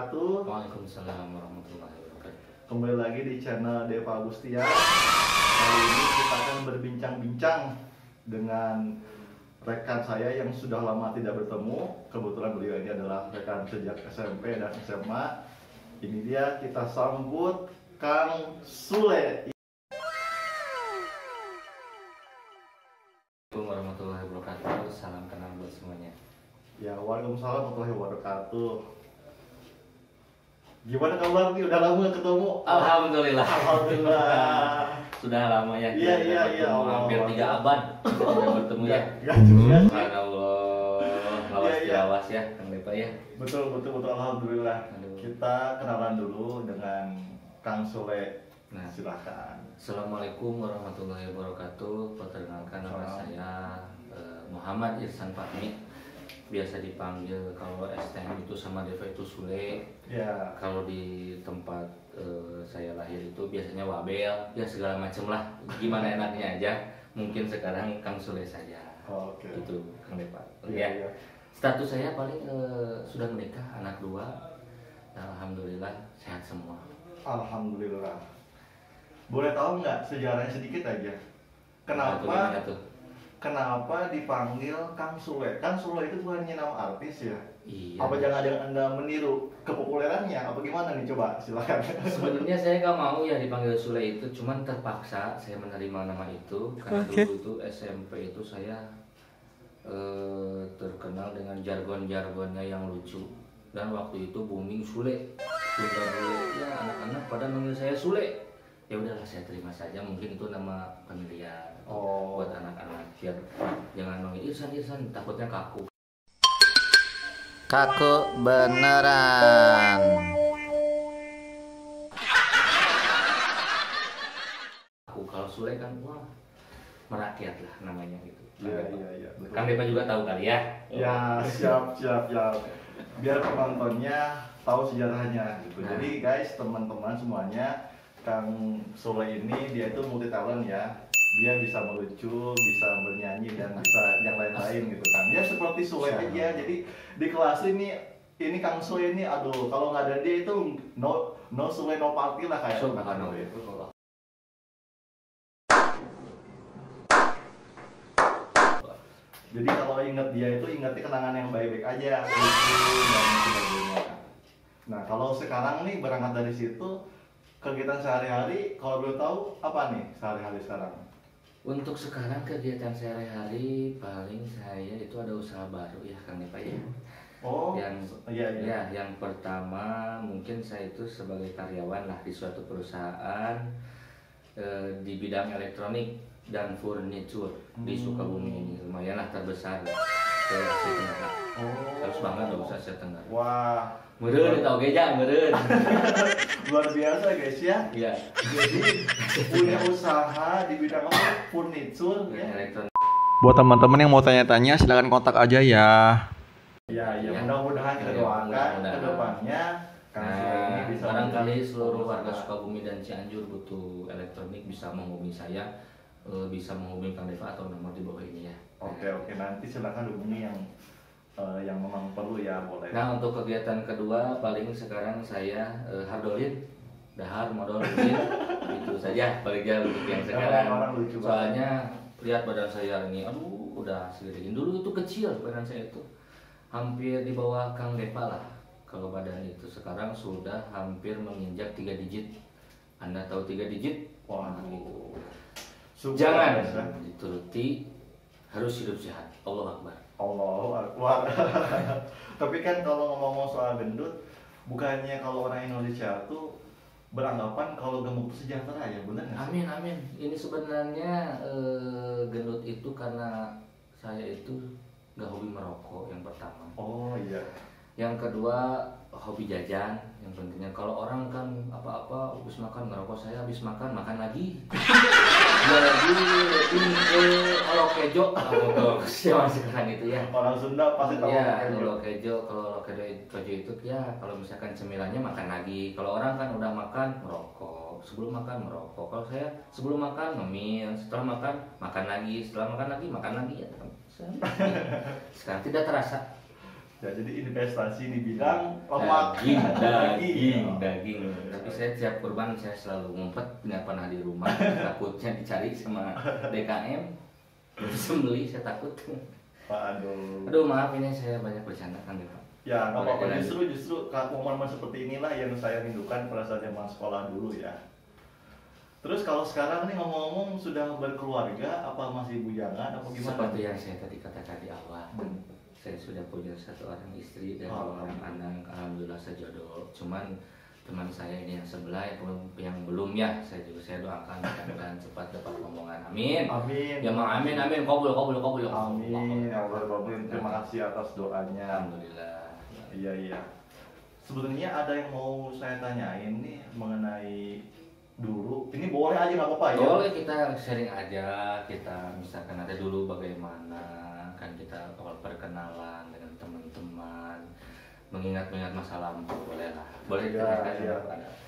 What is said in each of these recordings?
wabarakatuh. Waalaikumsalam warahmatullahi wabarakatuh. Kembali lagi di channel Deva Agustia. Kali ini kita akan berbincang-bincang dengan rekan saya yang sudah lama tidak bertemu. Kebetulan beliau ini adalah rekan sejak SMP dan SMA. Ini dia, kita sambut Kang Sule. Assalamualaikum warahmatullahi wabarakatuh. Salam kenal buat semuanya. Ya, waalaikumsalam warahmatullahi wabarakatuh. Gimana kabar nih? Udah lama gak ketemu? Alhamdulillah. Alhamdulillah. Sudah lama ya. Iya, kita iya, bertemu. iya. Hampir 3 abad kita sudah bertemu ya. Subhanallah. Lawas Iya, iya. lawas ya, Kang Depa ya. Betul, alhamdulillah. Aduh. Kita kenalan dulu dengan Kang Sule. Nah, Silakan. Assalamualaikum warahmatullahi wabarakatuh. Perkenalkan nama saya Muhammad Irsan Fahmi. Biasa dipanggil kalau STM itu sama Deva itu Sule. Ya. Kalau di tempat saya lahir itu biasanya Wabel, ya segala macam lah. Gimana enaknya aja. Mungkin sekarang Kang Sule saja. Oke. Itu Kang Depa. Iya, Ya. iya. Status saya paling sudah menikah, anak 2. Alhamdulillah sehat semua. Alhamdulillah. Boleh tahu nggak sejarahnya sedikit aja? Gimana Kenapa tuh? kenapa dipanggil Kang Sule? Kang Sule itu bukannya nama artis ya? Iya. Apa jangan-jangan Anda meniru kepopulerannya? Apa gimana nih? Coba silakan. Sebenarnya saya nggak mau ya dipanggil Sule itu, cuman terpaksa saya menerima nama itu karena dulu itu SMP itu saya terkenal dengan jargon-jargonnya yang lucu, dan waktu itu booming Sule, sudah Sule ya, anak-anak pada manggil saya Sule. Ya udahlah, saya terima saja, mungkin itu nama pemilihan buat anak-anak, biar jangan manggil Irsan, takutnya kaku. Kaku beneran. Kalau Sule kan wah merakyat lah namanya gitu. Iya. Betul. Kang Depa juga tahu kali ya. Ya, siap. Biar penontonnya tahu sejarahnya gitu. Nah. Jadi guys, teman-teman semuanya, Kang Sule ini dia itu multi talent ya. Dia bisa melucu, bisa bernyanyi, dan bisa yang lain-lain gitu kan. Ya seperti Sule aja. Jadi di kelas ini Kang Sule ini, aduh, kalau nggak ada dia itu no Sule no party lah kayak Kang Sule itu. Jadi kalau ingat dia itu ingatnya kenangan yang baik-baik aja, lucu dan sebagainya. Nah kalau sekarang nih berangkat dari situ, kegiatan sehari-hari kalau belum tahu apa nih sehari-hari sekarang? Untuk sekarang kegiatan sehari-hari paling saya itu ada usaha baru ya Kang Depa ya. Oh, iya. Ya, yang pertama mungkin saya itu sebagai karyawan lah di suatu perusahaan di bidang elektronik dan furniture di Sukabumi ini, lumayan lah terbesar se Asia Tenggara. Harus bangga dong se Asia Tenggara. Wah, Meureun tahu geja meureun. luar biasa guys ya. Iya. Jadi punya usaha di bidang apa? Furniture ya. Elektronik. Buat teman-teman yang mau tanya-tanya silakan kontak aja ya. Ya, Ya. mudah-mudahan kita Ya, doakan mudah-mudahan. ke depannya Kang Sule ini Nah, bisa barangkali menjadi seluruh warga pengusaha. Sukabumi dan Cianjur butuh elektronik bisa menghubungi saya, bisa menghubungi Kang Deva atau nomor di bawah ini ya. Oke, nanti silakan hubungi yang memang perlu ya, boleh. Nah, untuk kegiatan kedua paling sekarang saya hardolin, dahar, modolin, itu saja paling jauh untuk yang sekarang. Orang lucu banget. Soalnya lihat badan saya ini, aduh udah segede dulu itu kecil badan saya itu, hampir di bawah Kang Deva lah. Kalau badan itu sekarang sudah hampir menginjak 3 digit. Anda tahu 3 digit? Wah, gitu. Super Jangan biasa. dituruti, harus hidup sehat. Allah Akbar. Allahu Akbar. Tapi kan kalau ngomong soal gendut, bukannya kalau orang Indonesia tuh beranggapan kalau gemuk itu sejahtera ya, benar nggak sih? Amin. Ini sebenarnya gendut itu karena saya itu nggak hobi merokok yang pertama. Oh iya. Yang kedua hobi jajan. Yang pentingnya kalau orang kan apa-apa habis makan ngerokok, saya habis makan lagi. Jadi ini lokejo kalau siapa sekarang itu ya. Orang Sunda pasti tahu. Ya, kan, bro. kalau lokejo itu ya kalau misalkan cemilannya makan lagi. Kalau orang kan udah makan merokok, sebelum makan merokok. Kalau saya sebelum makan ngemil, setelah makan lagi, setelah makan lagi ya. Sekarang tidak terasa. Ya, jadi investasi di bidang lemak, daging. Tapi saya tiap kurban saya selalu ngumpet, nggak pernah di rumah. Takutnya dicari sama DKM, terus sembeli saya takut. Aduh, maaf ini saya banyak bercanda kan ya Pak. Ya, nggak apa-apa. Justru momen seperti inilah yang saya rindukan pada saat zaman sekolah dulu ya. Terus kalau sekarang nih ngomong-ngomong sudah berkeluarga, apa masih bujangan, apa gimana? Seperti yang saya tadi katakan di awal. Saya sudah punya 1 orang istri dan 2 orang anak, alhamdulillah sejodoh. Cuman teman saya ini yang sebelah yang belum ya, saya doakan mudah-mudahan cepat dapat rombongan. Amin. Ya mau amin. Kabul. Amin. Ya Allah, terima kasih atas doanya. Alhamdulillah. Iya. Sebenarnya ada yang mau saya tanyain nih mengenai dulu. Ini boleh aja nggak apa-apa ya? Boleh, kita sharing aja. Kita misalkan ada dulu bagaimana kan kita awal perkenalan dengan teman-teman, mengingat masa lalu, boleh lah. Boleh ya.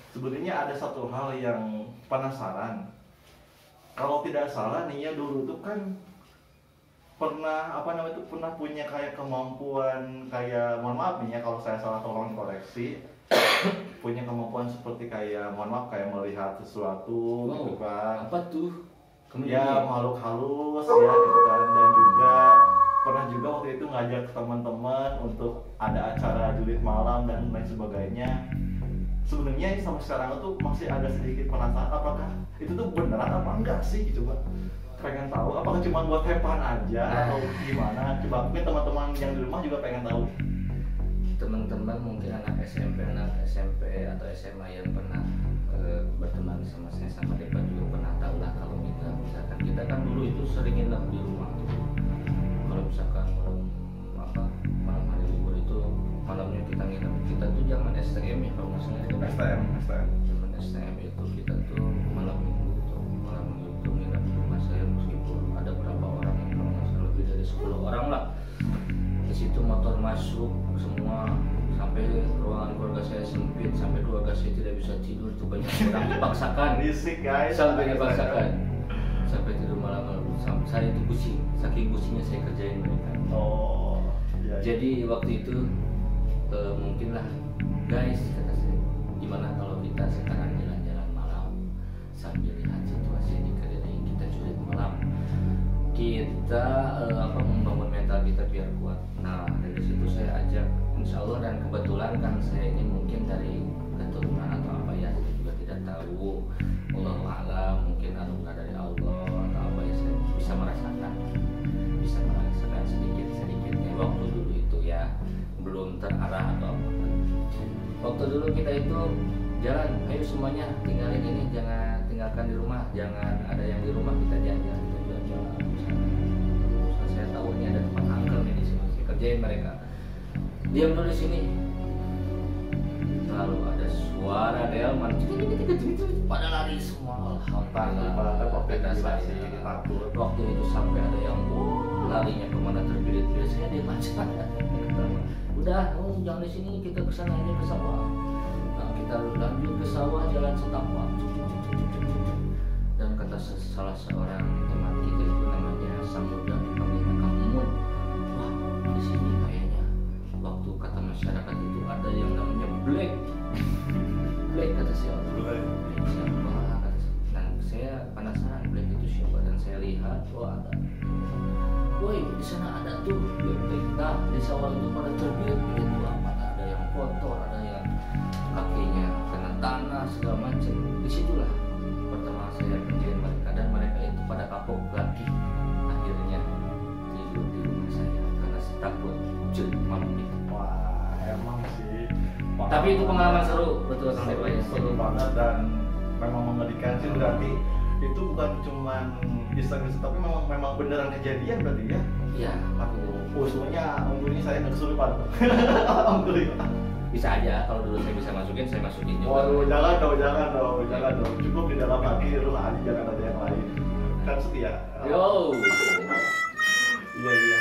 Sebenarnya ada satu hal yang penasaran. Kalau tidak salah nih ya, dulu tuh kan pernah pernah punya kayak kemampuan kayak, mohon maaf nih ya kalau saya salah tolong koreksi. Punya kemampuan seperti kayak, mohon maaf, kayak melihat sesuatu gitu kan. Apa tuh? Ya makhluk halus ya gitu kan, dan juga pernah juga waktu itu ngajak teman-teman untuk ada acara julid malam dan lain sebagainya. Sebenarnya sampai sekarang tuh masih ada sedikit penasaran apakah itu tuh beneran apa enggak sih, coba pengen tahu apakah cuma buat hepan aja atau gimana. Coba mungkin teman-teman yang di rumah juga pengen tahu. Teman-teman mungkin anak SMP atau SMA yang pernah berteman sama saya sama Depan juga pernah tahu lah kalau misalkan kita kan dulu itu sering nginep di rumah. Kalau misalkan malam hari libur itu malamnya kita nginep, kita tuh zaman STM ya kalau nggak salah itu STM zaman STM itu kita tuh malam minggu itu nginep di rumah saya, meskipun ada berapa orang yang kalau nggak salah lebih dari 10 orang lah. Di situ motor masuk semua, sampai ruangan keluarga saya sempit, sampai keluarga saya tidak bisa tidur, itu banyak orang dipaksakan. Risik guys. Sampai dipaksakan. Sampai tidur malam, saya itu pusing, saking pusingnya saya kerjain mereka. Iya. Jadi waktu itu mungkinlah guys, kata saya, gimana kalau kita sekarang jalan-jalan malam sambil lihat situasi di kedai kita julid malam, kita membangun mental kita biar kuat. Nah dari situ saya ajak, insya Allah, dan kebetulan kan saya ini mungkin dari keturunan atau apa ya, saya juga tidak tahu. Allahu a'lam, mungkin anugerah dari Allah atau apa ya, saya bisa merasakan sedikitnya waktu dulu itu ya, belum terarah atau apa. Waktu dulu kita itu jalan, ayo semuanya tinggalin ini, jangan tinggalkan di rumah, jangan ada yang di rumah, kita jalan-jalan, kita jalan-jalan. Saya tahu ini ada tempat angkel nih di sini, saya kerjain mereka. Diam dulu di sini. Lalu ada suara delman, pada lari semua. Alhamdulillah. Kata saya, waktu itu sampai ada yang larinya kemana terbirit-birit, saya diam aja. Udah, jangan di sini, kita kesana ini ke sawah. Nah, kita lanjut ke sawah, jalan setapak. Dan kata salah seorang teman kita itu namanya Samudra, dipanggilnya Kang Mud. Wah, di sini kayaknya waktu kata masyarakat itu ada yang namanya black kata siapa? Siapa? Nah, saya penasaran black itu siapa, dan saya lihat, wah ada. Woi, di sana ada tuh nah, di sawah itu pada terbirit-birit tuh apa? Ada yang kotor, ada yang kakinya kena tanah segala macam. Disitulah pertama saya kerjain mereka, dan mereka itu pada kapok lagi. Akhirnya tidur di rumah saya karena takut julid malam itu. Wah, emang sih. Tapi itu pengalaman seru, betul Kang Dewa. Seru banget dan memang mengerikan sih. Berarti itu bukan cuman iseng-iseng, tapi memang beneran kejadian berarti ya? Iya. Untungnya saya nggak kesulitan. Alhamdulillah. Bisa aja, kalau dulu saya bisa saya masukin juga. Waduh, jangan dong. Cukup di dalam hati lu aja, jangan ada yang lain. Kan setia. Yo. Iya.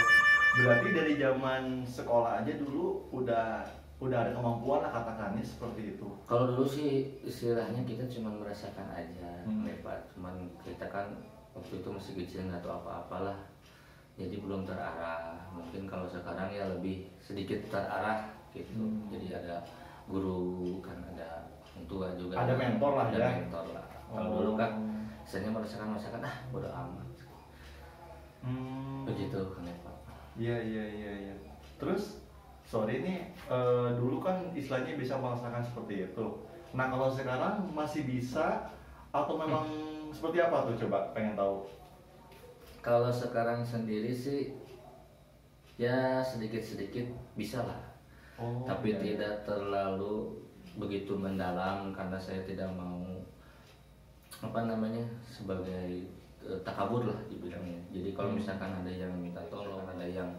Berarti dari zaman sekolah aja dulu udah ada kemampuan lah katakannya seperti itu. Kalau dulu sih istilahnya kita cuma merasakan aja, Pak. Cuman kita kan waktu itu masih kecil nggak tahu apa-apalah. jadi belum terarah. Mungkin kalau sekarang ya lebih sedikit terarah gitu. Jadi ada guru kan, ada orang tua juga, ada mentor lah ada ya. mentor lah. Kalau dulu kan saya merasakan bodo amat begitu kan ya Pak. Iya. Terus sorry nih, dulu kan istilahnya bisa merasakan seperti itu. Nah kalau sekarang masih bisa atau memang seperti apa tuh, coba pengen tahu. Kalau sekarang sendiri sih ya sedikit-sedikit bisa lah. Tapi iya. tidak terlalu begitu mendalam karena saya tidak mau sebagai takabur lah dibilangnya. Jadi kalau misalkan ada yang minta tolong, ada yang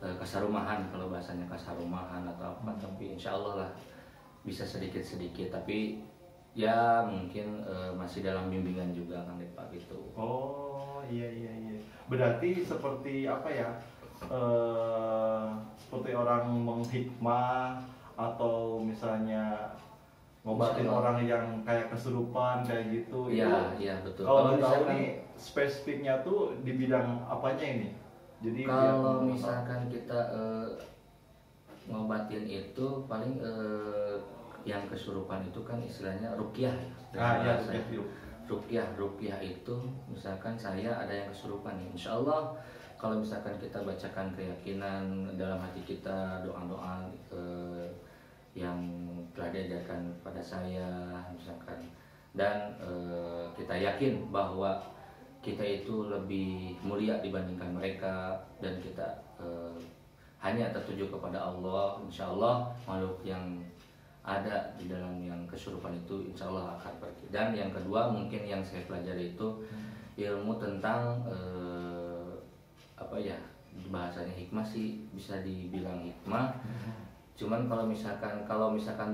kasarumahan, kalau bahasanya kasarumahan atau apa, tapi insya Allah lah bisa sedikit-sedikit. Tapi ya mungkin masih dalam bimbingan juga kan Pak gitu. Oh iya. Berarti seperti apa ya? Seperti orang menghikmah atau misalnya ngobatin orang yang kayak kesurupan kayak gitu. Iya betul. Kalau tahu nih spesifiknya tuh di bidang apanya ini? Jadi kalau misalkan kita ngobatin itu paling yang kesurupan itu kan istilahnya ruqyah ya. Ruqyah itu misalkan saya ada yang kesurupan nih, insya Allah kalau misalkan kita bacakan keyakinan dalam hati kita, doa-doa yang telah diajarkan pada saya misalkan, dan kita yakin bahwa kita itu lebih mulia dibandingkan mereka, dan kita hanya tertuju kepada Allah, insya Allah makhluk yang ada di dalam yang kesurupan itu insya Allah akan pergi. Dan yang kedua mungkin yang saya pelajari itu ilmu tentang bahasanya hikmah sih, bisa dibilang hikmah. Cuman kalau misalkan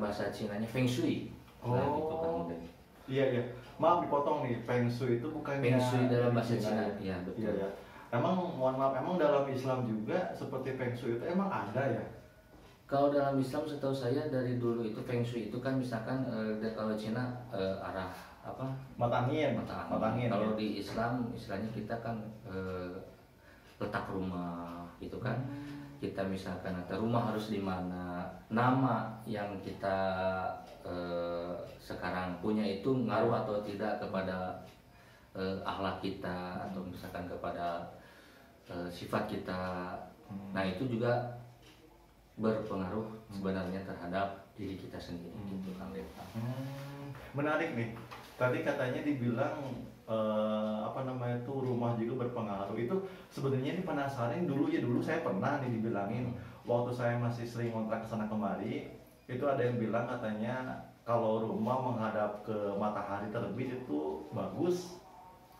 bahasa Cinanya Feng Shui. Nah, itu kan udah. Iya. Maaf dipotong nih, Feng Shui itu bukannya Feng Shui dalam bahasa Cina. Iya, betul. Iya. Mohon maaf, emang dalam Islam juga seperti Feng Shui itu emang ada ya? Kalau dalam Islam setahu saya dari dulu itu Feng Shui itu kan misalkan kalau Cina arah apa? Mata angin. Kalau di Islam istilahnya kita kan letak rumah gitu kan. Kita misalkan atau rumah harus di mana, nama yang kita sekarang punya itu ngaruh atau tidak kepada akhlak kita, atau misalkan kepada sifat kita. Nah itu juga berpengaruh sebenarnya terhadap diri kita sendiri gitu kan. Menarik nih. Tadi katanya dibilang rumah juga berpengaruh. Itu sebenarnya ini penasaran dulu saya pernah nih dibilangin waktu saya masih sering ngontrak kesana kemari, itu ada yang bilang katanya kalau rumah menghadap ke matahari terbit itu bagus.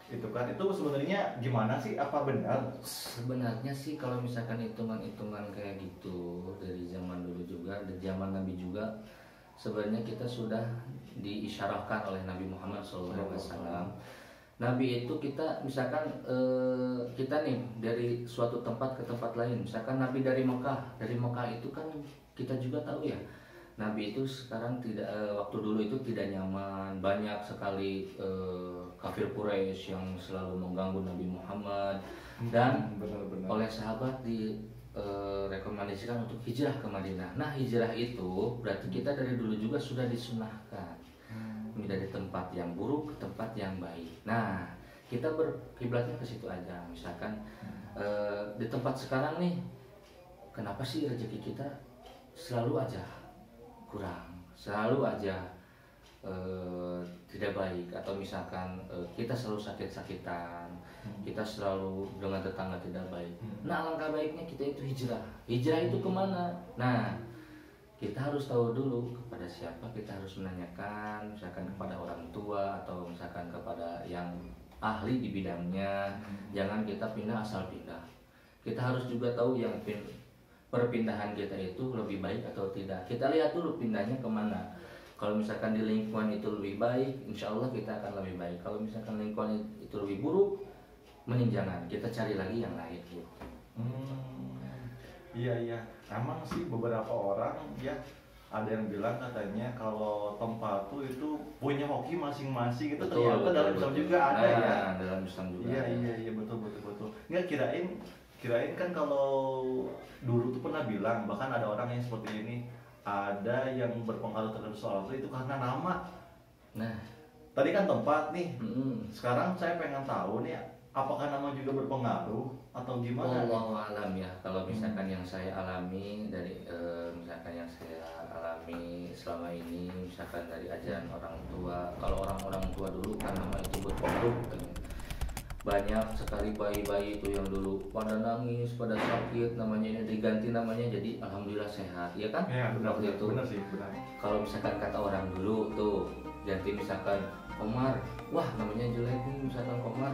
Itu kan, itu sebenarnya gimana sih, apa benar? Sebenarnya sih kalau misalkan hitungan-hitungan kayak gitu dari zaman dulu juga, dari zaman Nabi juga, sebenarnya kita sudah diisyarahkan oleh Nabi Muhammad SAW. Nabi itu kita misalkan kita nih dari suatu tempat ke tempat lain, misalkan Nabi dari Mekah itu kan kita juga tahu ya, Nabi itu sekarang tidak waktu dulu itu tidak nyaman, banyak sekali kafir Quraisy yang selalu mengganggu Nabi Muhammad, dan benar-benar oleh sahabat direkomendasikan untuk hijrah ke Madinah. Nah hijrah itu berarti kita dari dulu juga sudah disunahkan dari tempat yang buruk ke tempat yang baik. Nah kita berkiblatnya ke situ aja. Misalkan di tempat sekarang nih, kenapa sih rezeki kita selalu aja kurang, selalu aja tidak baik, atau misalkan kita selalu sakit-sakitan, kita selalu dengan tetangga tidak baik. Nah alangkah baiknya kita itu hijrah itu kemana? Nah kita harus tahu dulu kepada siapa kita harus menanyakan, misalkan kepada orang tua atau misalkan kepada yang ahli di bidangnya. Jangan kita pindah asal pindah. Kita harus juga tahu yang perpindahan kita itu lebih baik atau tidak. Kita lihat dulu pindahnya kemana. Kalau misalkan di lingkungan itu lebih baik, insya Allah kita akan lebih baik. Kalau misalkan lingkungan itu lebih buruk, mending jangan. Kita cari lagi yang lain gitu. Iya. Emang sih beberapa orang ya ada yang bilang katanya kalau tempat tuh itu punya hoki masing-masing itu Betul, ternyata betul, dalam Islam betul. juga ada ya. Nah, dalam Islam juga Iya ada. iya betul betul betul. Nggak kirain kan kalau dulu tuh pernah bilang bahkan ada orang yang seperti ini, ada yang berpengaruh terhadap soal itu karena nama. Nah, Tadi kan tempat nih. mm-mm. Sekarang saya pengen tahu nih, apakah nama juga berpengaruh atau gimana? Wallahu alam ya. Kalau misalkan yang saya alami dari misalkan yang saya alami selama ini, misalkan dari ajaran orang tua. Kalau orang-orang tua dulu kan nama itu berpengaruh. Banyak sekali bayi-bayi itu yang dulu pada nangis, pada sakit, namanya ini diganti namanya jadi alhamdulillah sehat, ya kan? Ya benar Waktu itu. benar sih benar. Kalau misalkan kata orang dulu tuh ganti misalkan Komar, wah namanya jelek nih misalkan Komar.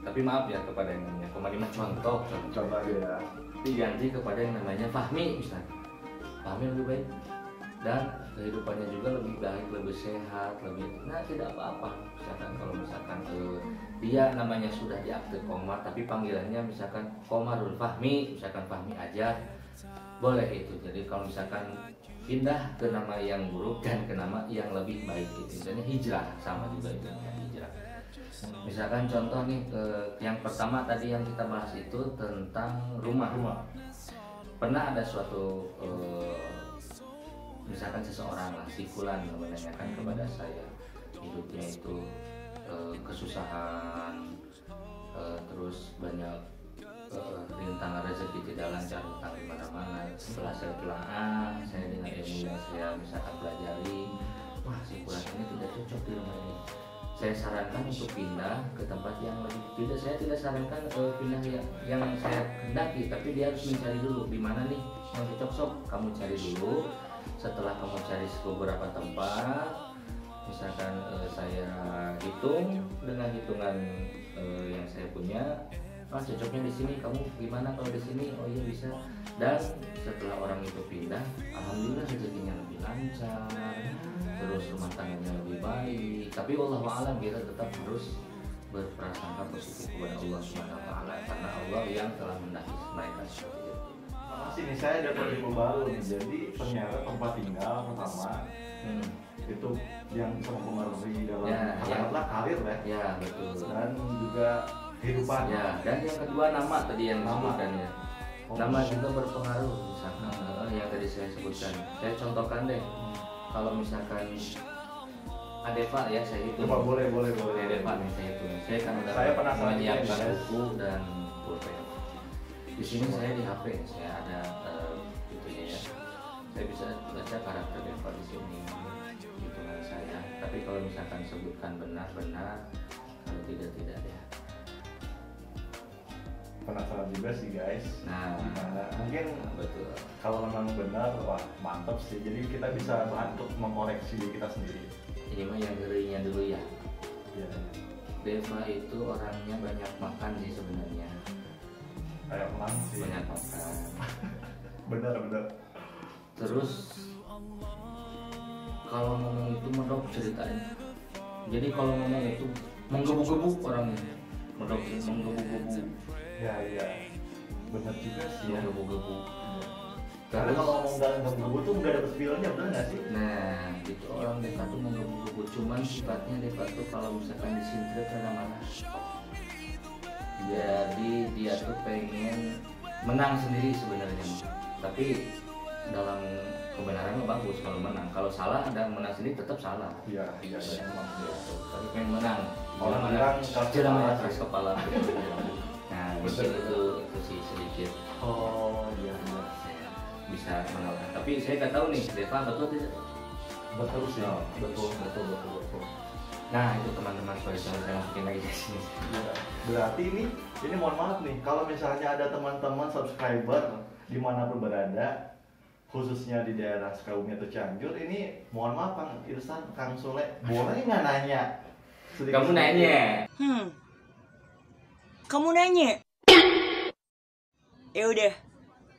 Tapi maaf ya kepada yang namanya Komar ini mah contoh. Coba ya. Diganti kepada yang namanya Fahmi misalnya. Fahmi lebih baik dan kehidupannya juga lebih baik, lebih sehat, lebih tidak apa-apa. Misalkan kalau misalkan dia namanya sudah diakte Komar tapi panggilannya misalkan Komarul Fahmi, misalkan Fahmi aja boleh itu. Jadi kalau misalkan pindah ke nama yang buruk dan ke nama yang lebih baik itu misalnya hijrah, sama juga itu hijrah. Misalkan contoh nih yang pertama tadi yang kita bahas itu tentang rumah. Pernah ada suatu misalkan seseorang lah si fulan menanyakan kepada saya hidupnya itu kesusahan, terus banyak rintangan rezeki tidak lancar, hutang di mana-mana. Setelah saya bilang saya dengan ilmu yang saya misalkan pelajari, wah si fulan ini tidak cocok di rumah ini. Saya sarankan untuk pindah ke tempat yang lebih saya tidak sarankan pindah yang saya hendaki, tapi dia harus mencari dulu di mana nih yang cocok. Sob, kamu cari dulu. Setelah kamu cari beberapa tempat, misalkan saya hitung dengan hitungan yang saya punya, cocoknya di sini, kamu gimana kalau di sini? Oh iya bisa. Dan setelah orang itu pindah, alhamdulillah rezekinya lebih lancar, terus rumah tangganya lebih baik. Tapi wallahu alam kita tetap harus berprasangka positif kepada Allah Subhanahu wa taala karena Allah yang telah mendaki mereka seperti itu. Makasih nih, saya dapat info baru nih. Jadi ternyata tempat tinggal pertama itu yang bisa mempengaruhi dalam katakanlah karir ya. Ya betul. Dan juga kehidupan. Ya, dan yang kedua nama tadi yang disebutkan ya. Nama juga berpengaruh misalkan yang tadi saya sebutkan. Saya contohkan deh. Kalau misalkan Adeva ya saya itu. Coba boleh. Adeva nih saya itu. Saya kan udah penasaran menyiapkan juga, buku dan pulpen. Di sini saya di HP saya ada itunya ya. Saya bisa baca karakter Adeva di sini hitungan saya. Tapi kalau misalkan sebutkan benar-benar, kalau tidak ya. Penasaran juga sih guys. Nah, mungkin betul. Kalau memang benar, wah mantap sih. Jadi kita bisa bahan untuk mengoreksi diri kita sendiri. Ini mah yang ngerinya dulu ya. Iya. Deva itu orangnya banyak makan sih sebenarnya. Kayak menang sih. Banyak makan. Benar. Terus kalau ngomong itu medok ceritanya. Jadi kalau ngomong itu menggebu-gebu orangnya. Medok menggebu-gebu. Iya. Benar juga sih ya. Menggebu-gebu. Karena kalau ngomong dalam gebu tuh nggak ada spillnya, benar nggak sih? Nah, itu orang Deva tuh menggebu-gebu. Cuman sifatnya Deva tuh kalau misalkan disintet karena marah. Jadi dia tuh pengen menang sendiri sebenarnya. Tapi dalam kebenaran mah bagus kalau menang. Kalau salah dan menang sendiri tetap salah. Iya. Emang Tapi pengen menang. Orang bilang keras kepala. Nah, mungkin itu sih sedikit. Oh iya. Bisa mengalahkan. Tapi saya nggak tahu nih, Deva betul tidak? Betul sih. Oh. Betul. Nah itu teman-teman sorry saya masukin lagi di sini. Ya, berarti ini mohon maaf nih, kalau misalnya ada teman-teman subscriber dimanapun berada, khususnya di daerah Sukabumi atau Cianjur, ini mohon maaf Kang Irsan, Kang Sule, boleh nggak nanya? Kamu nanya. Kamu nanya. Ya udah,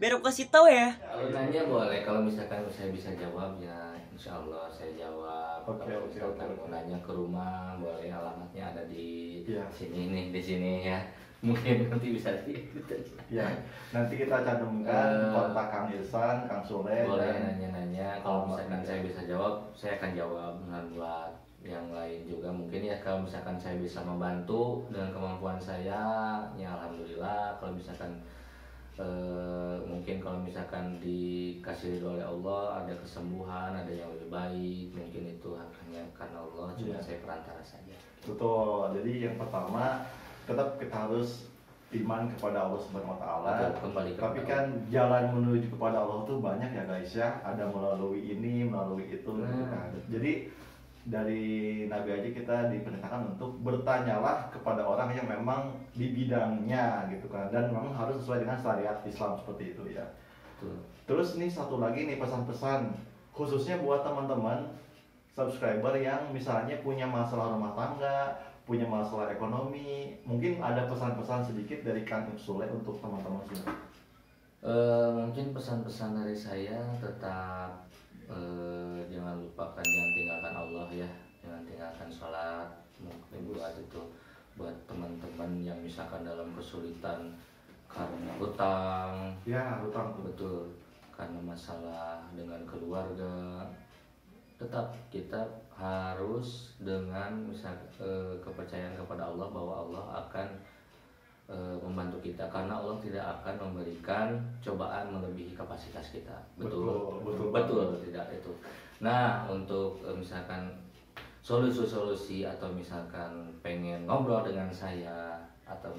biar aku kasih tahu ya. Kalau nanya boleh, kalau misalkan saya bisa jawab ya insya Allah saya jawab. Kalau misalkan nanya ke rumah boleh, alamatnya ada di sini nih, di sini ya. Mungkin nanti bisa sih. Ya, nanti kita cantumkan kontak Kang Irsan, Kang Sule. Boleh dan nanya-nanya, kalau misalkan saya bisa jawab, saya akan jawab. Dan buat yang lain juga mungkin ya, kalau misalkan saya bisa membantu dengan kemampuan saya, ya alhamdulillah. Kalau misalkan mungkin kalau misalkan dikasih ridho oleh Allah, ada kesembuhan, ada yang lebih baik, mungkin itu hanya karena Allah, cuma saya perantara saja. Betul. Jadi yang pertama tetap kita harus iman kepada Allah Subhanahu wa taala. Kembali Tapi kepada kan jalan menuju kepada Allah tuh banyak ya guys ya. Ada melalui ini, melalui itu gitu kan. Jadi dari Nabi aja kita diperintahkan untuk bertanyalah kepada orang yang memang di bidangnya gitu kan, dan memang harus sesuai dengan syariat Islam seperti itu ya. Betul. Terus nih satu lagi nih pesan-pesan khususnya buat teman-teman subscriber yang misalnya punya masalah rumah tangga, punya masalah ekonomi, mungkin ada pesan-pesan sedikit dari Kang Sule untuk teman-teman semua. Mungkin pesan-pesan dari saya tetap jangan lupakan, jangan tinggalkan Allah ya, jangan tinggalkan sholat. Mungkin buat itu buat teman-teman yang misalkan dalam kesulitan karena hutang, Ya, hutang tuh. betul, karena masalah dengan keluarga, tetap kita harus dengan kepercayaan kepada Allah bahwa Allah akan membantu kita, karena Allah tidak akan memberikan cobaan melebihi kapasitas kita. Betul tidak itu. Nah, untuk misalkan solusi-solusi atau misalkan pengen ngobrol dengan saya, atau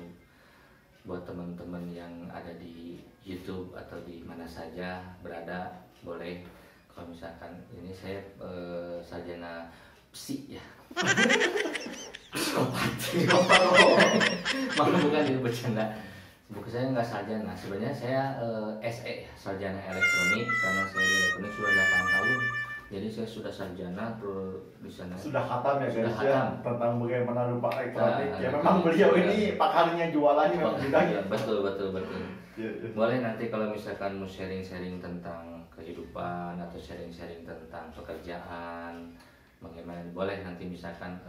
buat teman-teman yang ada di YouTube atau di mana saja berada, boleh. Kalau misalkan ini saya sarjana psi ya. Psikopat. Maaf, bukan itu bercanda. Buku saya nggak sarjana. Sebenarnya saya SE, sarjana elektronik, karena saya di elektronik sudah 8 tahun. Jadi saya sudah sarjana di sana. Sudah khatam ya Sudah guys khatam. ya tentang bagaimana rupa elektronik. Nah, Ya memang beliau ini pakarnya jualannya memang bidangnya. Betul. Ya. Boleh nanti kalau misalkan mau sharing-sharing tentang kehidupan atau sharing-sharing tentang pekerjaan, bagaimana, boleh nanti misalkan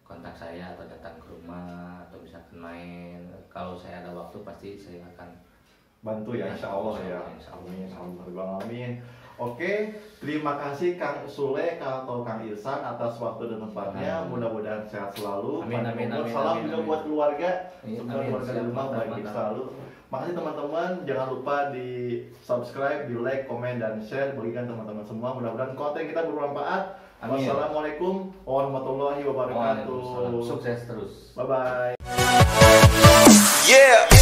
kontak saya atau datang ke rumah atau misalkan main. Kalau saya ada waktu pasti saya akan Bantu ya, insya Allah ya. Insya Allah. Amin, amin. Oke, terima kasih Kang Sule atau Kang Irsan atas waktu dan tempatnya. Mudah-mudahan sehat selalu. Amin. Salam juga buat keluarga, semua Amin. keluarga di rumah baik selalu. Makasih teman-teman, jangan lupa di subscribe, di like, komen, dan share, bagikan teman-teman semua. Mudah-mudahan konten kita bermanfaat. Amin. Wassalamualaikum warahmatullahi wabarakatuh. Waalaikumsalam. Sukses terus. Bye bye. Yeah.